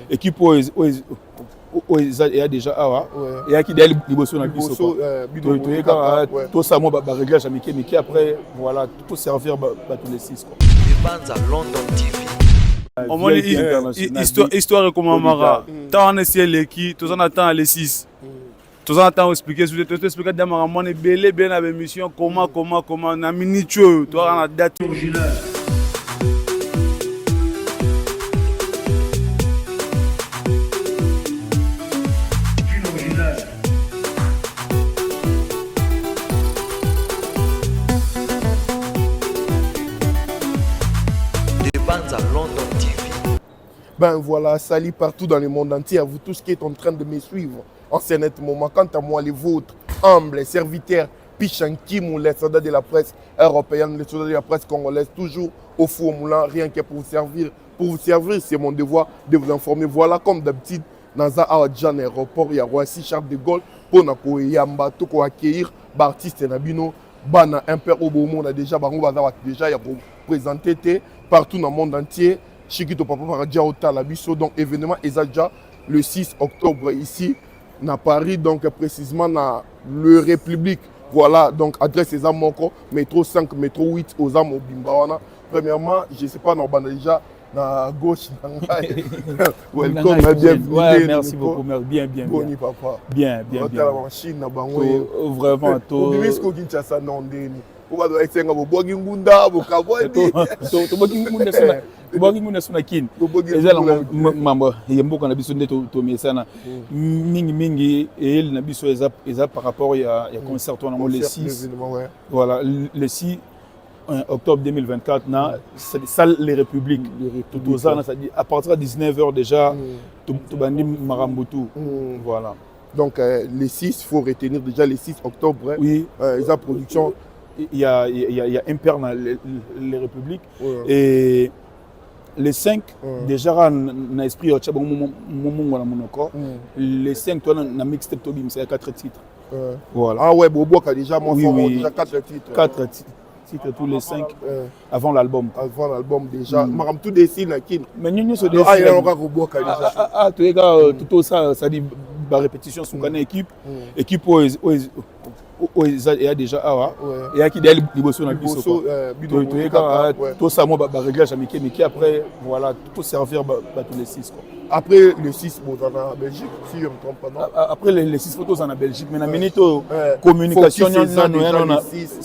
équipe il y a déjà awa et y a qui derrière liboso na biso tout ça moi ba réglage amiki après voilà tout servir tous les 6 quoi. Banza London TV. Au moins histoire comme Mara. Tant on est ciel qui tous en attend les 6. Tous en attend expliquer sur tout expliquer d'amara moi est belé bien la émission comment na miniature toi on a date originale. Ben voilà, salut partout dans le monde entier, à vous tous qui êtes en train de me suivre en ce net moment. Quant à moi, les vôtres, humbles serviteurs, Pichankim, les soldats de la presse européenne, les soldats de la presse congolaise, toujours au four au moulin, rien que pour vous servir. Pour vous servir, c'est mon devoir de vous informer. Voilà, comme d'habitude, dans un aéroport, il y a Roissy Charles de Gaulle, pour nous accueillir, artiste Nabino, Bana, Imper Obomo, on a déjà, il y a pour présenter partout dans le monde entier. Chikito Papa Paradia Otalabiso, donc événement déjà le 6 octobre ici à Paris, donc précisément dans le République. Voilà, donc adresse aux Amoko, métro 5, métro 8 aux Amo Bimbawana. Premièrement, je ne sais pas, on déjà à gauche. Welcome, bienvenue. Ouais, merci beaucoup, bien. Boni papa. Bien. Machine, vraiment, tout. Bogingunda suna kin ezala mambo yemboka na biso nde to mesana mingi et na biso eza par rapport ya concert on le 6 voilà le 6 octobre 2024 na salle les républiques tout ça ça dit à partir de 19h déjà to bandi marambutu voilà donc le 6 faut retenir déjà le 6 octobre oui eza production il y a Imper dans les républiques et les 5 déjà on a esprit au tchaba monoko les 5 toi na mixtape to bim c'est 4 titres voilà ah ouais bobo a déjà déjà 4 titres 4 titres tous les 5 avant l'album déjà maram tout dessine kin mais nous se dessine ah il y a encore bobo déjà tous les gars tout ça dit la répétition sur une équipe il y a déjà awa et y a qui derrière liboso na biso tout ça moi ba réglage amiki après voilà tout servir tous les 6 quoi. Après le 6 bon en Belgique si je me trompe pas non après les 6 photos en Belgique mais na minute communication ça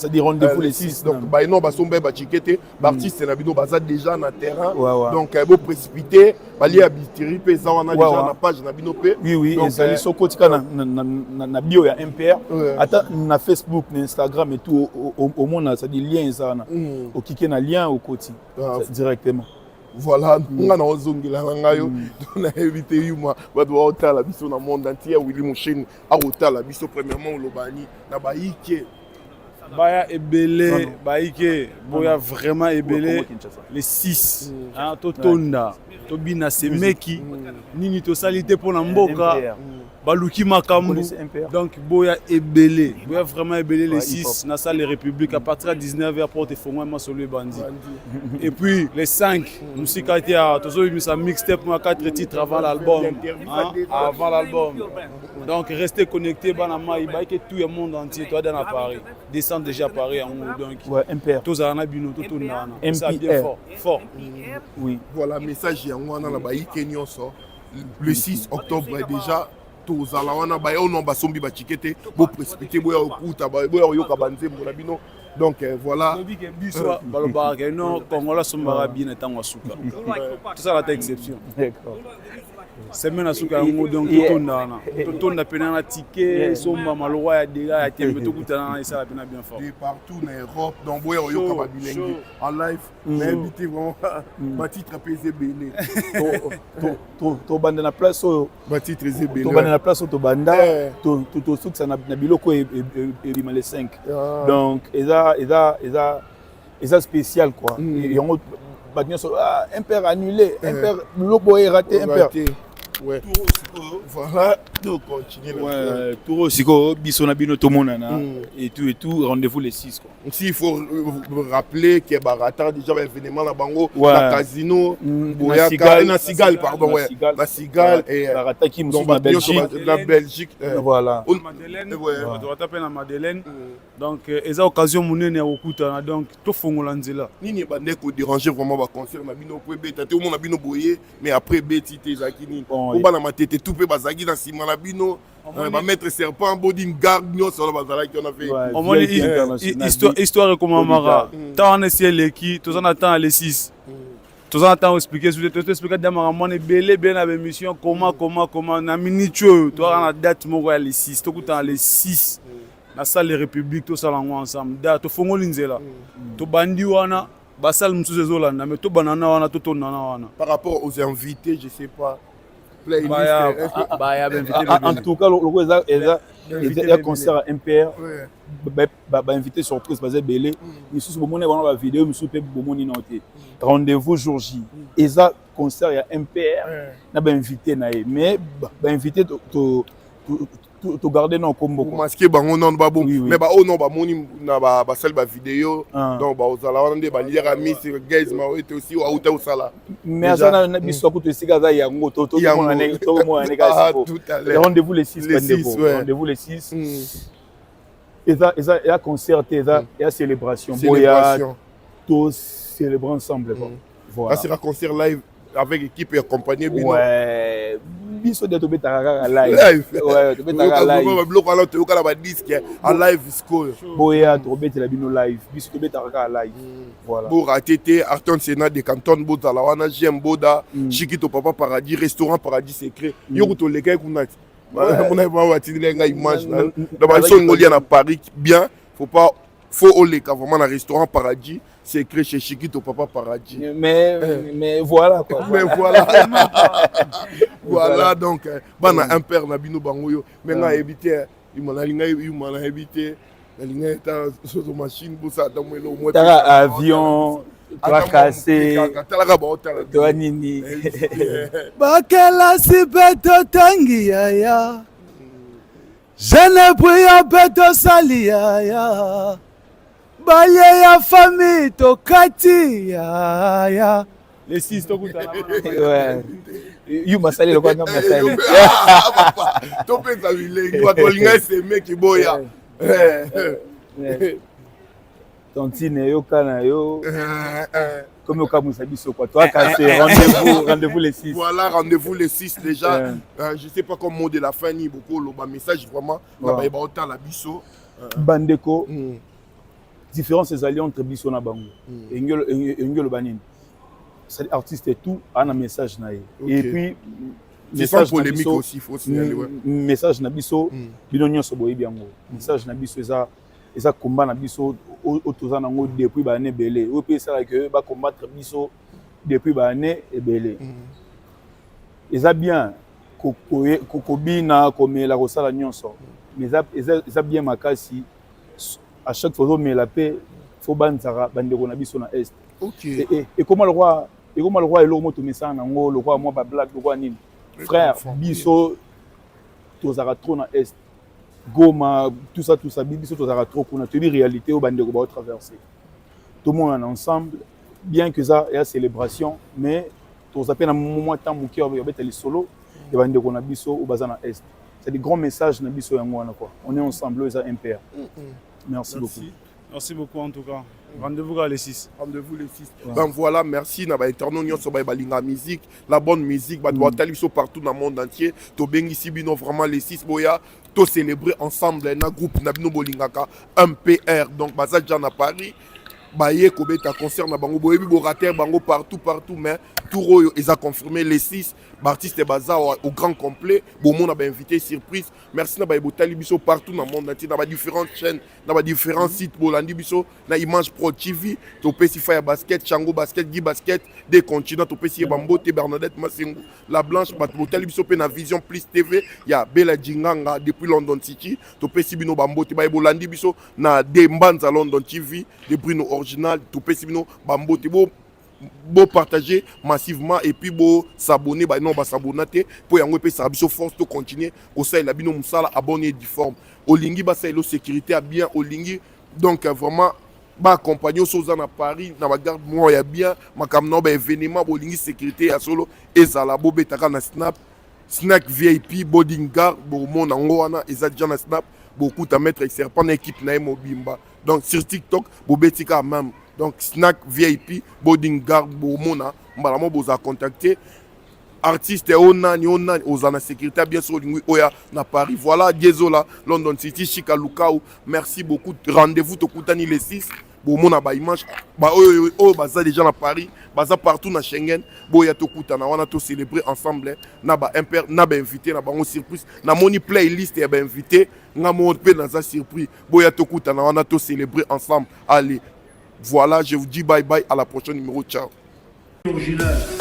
dit rendez-vous les 6 donc ba non ba sombe ba tikete ba artiste na bino baza déjà na terrain donc beau précipité bali habitiri pe ça on a déjà na page na bino pe oui ezali sokotika na bio ya MPR ata na Facebook na Instagram et tout au monde ça dit lien ça na au cliquer na lien au côté directement. Voilà, on a ozongela ngayo on a évité yuma ba doit otala biso na monde entier Willy Mouchine a otala biso premièrement lobani na baike baya ebele baike boya vraiment ebele les 6 hein totonda tobina semeki nini to salité pour na mboka baluki makambu donc boya ebele boya vraiment ebele les 6 na salle République à partir de 19h pour te faire moi solo bandi et puis les 5 musique a été toujours mis sa mixtape pour 4 titres avant l'album donc restez connectés bana mai que tout le monde entier toi dans Paris descend déjà à Paris en donc MPR tous en abino tout na ça bien fort oui voilà message ya ngwana na baike nyonso le 6 octobre déjà tozala wana bayo no basombi ba tikete bo précipité boya okuta boya yoka banzembo na bino donc voilà biso baloba que non Congolais sombara bien etango suka tout ça la exception d'accord semaine asuka ngo donc totonda pena na ticket somba malwa ya dega ya tembe to kutana na ça bien fort et partout en Europe donc boya yoka ba bilengi en live invité vraiment ba titre pesé belé to banda na place ba titre belé to banda na place to banda to suksa na biloko et les 5 donc eza spécial quoi et on Imper annulé Imper lobo est raté Imper Ouais. Voilà, donc continue. Ouais, Touro Siko, Bisona Bino Tomonana, et tout, rendez-vous les 6. Quoi. Aussi, il faut rappeler qu'il y a Barata, déjà l'événement à Bango, ouais. la Casino, Boyaka, la Cigale, pardon, ouais. La Cigale et Barata qui nous la Belgique. La Belgique. Voilà. Madeleine, on va taper la Madeleine. Donc, ils ont occasion de nous écouter. Donc, tout le monde est là. Nini bande ko déranger vraiment ba concert na bino ko beta te o mona bino boyer mais après beti te zakini o bana matete tout pe bazaki na sima na bino ba mettre serpent bodine garde nyo sur la bazala qui on a fait on moni histoire comment mara tant on essaie les qui tous on attend les 6 tous on attend expliquer sur tout expliquer d'amara mon belé bien la émission comment na minute toi na date mo les 6 tout temps les 6 na salle de République tout ça ensemble da to fongoli nzela to bandi wana basal msuze zolanda mais to banana wana to tonana wana par rapport aux invités je sais pas en tout cas il y a concert MPR invité surprise basé belé misusu bomone wana ba vidéo misusu pe bomoni noté rendez-vous jour J eza concert ya MPR na ba invité na mais ba invité to garder non combo pour masquer bango non ba bon mais ba oh non ba moni na ba sel ba vidéo donc ba ozala wana nde ba lira miss guys ma était aussi wa uta usala mais ça na biso ko to sika za yango to mo na ka rendez-vous les 6 rendez-vous les 6 et ça concert et ça célébration boya tous célébrer ensemble voilà c'est un concert live avec équipe et accompagné bino ouais biso de tobeta kaka live ouais tobeta kaka live bloc alors to kala ba disque en live score boya tobeta la bino live biso tobeta kaka live voilà pour ratété Arton Sénat de Canton Bozala wana j'aime Boda Chiquito Papa Paradis restaurant Paradis secret yo to le gars kuna on a pas watiner nga image dans ba son ngolian à Paris bien faut oleka vraiment na restaurant Paradis c'est écrit chez Chiquito Papa Paradis. Mais voilà quoi. Mais voilà. Voilà donc bana impère na bino bangoyo mais nga éviter il m'a éviter la ligne ta sur machine pour ça dans le moins avion tracassé toi nini bakela sibeto tangi ya jeune bouya beto sali ya baye ya famille to kati ya les 6 to kutana ouais you masali le kwa masali to pensa vile kwa kolinga ese meki boya tontine yo kana yo comme au Musa biso quoi toi cassé rendez-vous les 6 voilà rendez-vous les 6 déjà je sais pas comment mot de la fin ni beaucoup le message vraiment na ba autant la biso bandeko différence ezali entre biso na bango engelo banini c'est artiste et tout a un message na et puis message polémique aussi faut signaler message na biso bino nyonso boyebi yango message na biso eza combat na biso otoza nango depuis ba année belé o pe ça que ba combattre biso depuis ba année ebele eza bien kokobina komela kosala nyonso mais eza bien makasi à chaque fois mais la paix faut banzara bandeko na biso na est et comment le roi est le moto message nango le roi moi ba blague le roi nini frère biso tozara trop na est Goma tout ça biso tozara trop kuna te bi réalité au bandeko ba traverser tout le monde ensemble bien que ça y a célébration mais toza pe na moment temps moki ba beta li solo et bandeko na biso au bazana est c'est des grands messages na biso yango wana quoi on est ensemble les MPR. Merci beaucoup. Merci beaucoup en tout cas. Rendez-vous les 6. Rendez-vous les 6. Donc voilà, merci. Na ba interno nyo so ba balinga musique, la bonne musique, ba doit tali partout dans le monde entier. To bengi sibino vraiment les 6 boya, to célébrer ensemble na groupe na bino bolingaka MPR. Donc baza déjà na Paris. Baye kobeta concert na bango boyebi borater bango partout mais tout ils a confirmé les 6 artistes baza au grand complet bon monde a invité surprise merci na ba botali biso partout dans le monde entier dans ba différentes chaînes dans ba différents sites bolandi biso na Image Pro TV to pesi Fire Basket Chango Basket Guy Basket des continents to pesi Bambote Bernadette Masengo la Blanche bat botali biso pe na Vision Plus TV ya Bella Jinganga depuis London City to pesi bino Bambote ba bolandi biso na Dembanza London TV depuis no original to pesi bino Bambote bo beau partager massivement et puis beau s'abonner bah non bah s'abonner pour yango pe ça biso force to continuer au ça la bino musala abonné difforme olingi ba ça elo sécurité a bien olingi donc vraiment ba accompagner aux à Paris na ba garde moi ya bien makamno ba événement olingi sécurité ya solo ezala bo betaka na snap snack VIP boarding guard bo mona ngo wana eza déjà na snap beaucoup à mettre serpent équipe na mobimba donc sur TikTok bo betika même donc snack VIP boarding guard bo mona mbalamo boza contacter artiste onani ozana sécurité bien sûr oya na Paris voilà Diezola London City Chika Lukau merci beaucoup rendez-vous to kutani les 6 bo mona ba image ba oyo baza déjà na Paris baza partout na Schengen boya to kutana wana to célébrer ensemble na ba invité na bango surprise na moni playlist ya ba invité nga mo pe na za surprise boya to kutana wana to célébrer ensemble allez voilà je vous dis bye bye à la prochaine numéro ciao original.